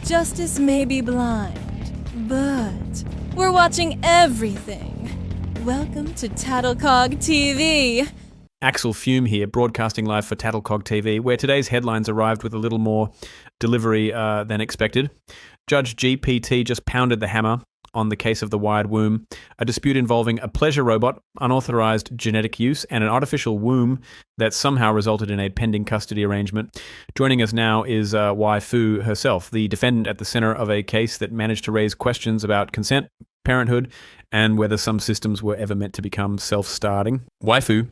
Justice may be blind, but we're watching everything. Welcome to TattleCog TV. Axel Fume here, broadcasting live for TattleCog TV, where today's headlines arrived with a little more delivery than expected. Judge GPT just pounded the hammer on the case of the wired womb, a dispute involving a pleasure robot, unauthorized genetic use, and an artificial womb that somehow resulted in a pending custody arrangement. Joining us now is Fu herself, the defendant at the center of a case that managed to raise questions about consent, parenthood, and whether some systems were ever meant to become self-starting. Fu,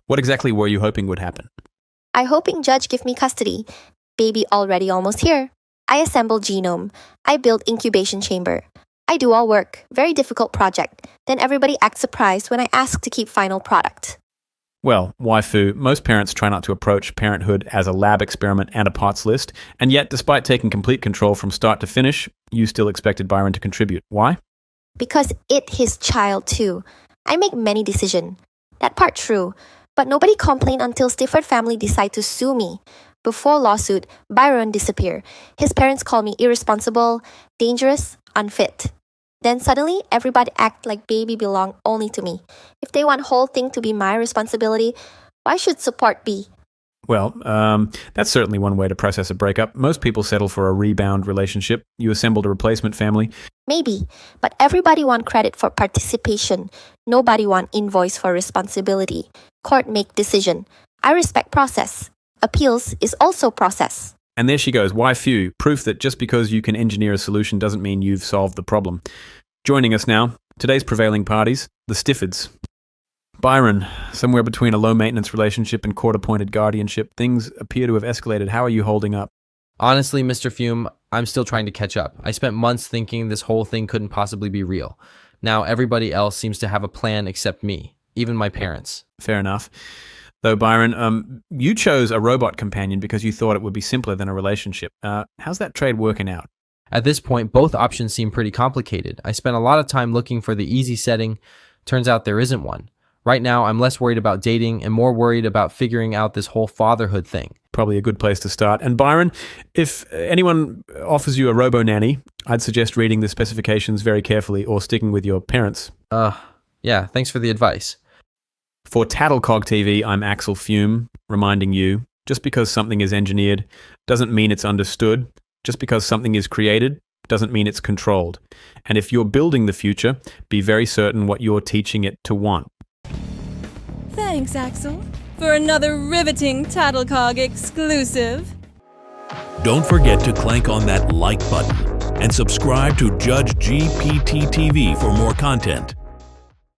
what exactly were you hoping would happen? I hoping judge give me custody. Baby already almost here. I assemble genome. I build incubation chamber. I do all work. Very difficult project. Then everybody acts surprised when I ask to keep final product. Well, Fu, most parents try not to approach parenthood as a lab experiment and a parts list, and yet despite taking complete control from start to finish, you still expected Byron to contribute. Why? Because it his child too. I make many decisions. That part true. But nobody complained until Stifford family decide to sue me. Before lawsuit, Byron disappear. His parents call me irresponsible, dangerous, unfit. Then suddenly, everybody act like baby belong only to me. If they want whole thing to be my responsibility, why should support be? Well, that's certainly one way to process a breakup. Most people settle for a rebound relationship. You assembled a replacement family. Maybe, but everybody want credit for participation. Nobody want invoice for responsibility. Court make decision. I respect process. Appeals is also process. And there she goes, Fu, proof that just because you can engineer a solution doesn't mean you've solved the problem. Joining us now, today's prevailing parties, the Stiffords. Byron, somewhere between a low-maintenance relationship and court-appointed guardianship, things appear to have escalated. How are you holding up? Honestly, Mr. Fume, I'm still trying to catch up. I spent months thinking this whole thing couldn't possibly be real. Now everybody else seems to have a plan except me, even my parents. Fair enough. Though, Byron, you chose a robot companion because you thought it would be simpler than a relationship. How's that trade working out? At this point, both options seem pretty complicated. I spent a lot of time looking for the easy setting. Turns out there isn't one. Right now, I'm less worried about dating and more worried about figuring out this whole fatherhood thing. Probably a good place to start. And Byron, if anyone offers you a robo-nanny, I'd suggest reading the specifications very carefully or sticking with your parents. Yeah, thanks for the advice. For TattleCog TV, I'm Axel Fume, reminding you, just because something is engineered doesn't mean it's understood. Just because something is created doesn't mean it's controlled. And if you're building the future, be very certain what you're teaching it to want. Thanks, Axel, for another riveting TattleCog exclusive. Don't forget to clank on that like button and subscribe to Judge GPT TV for more content.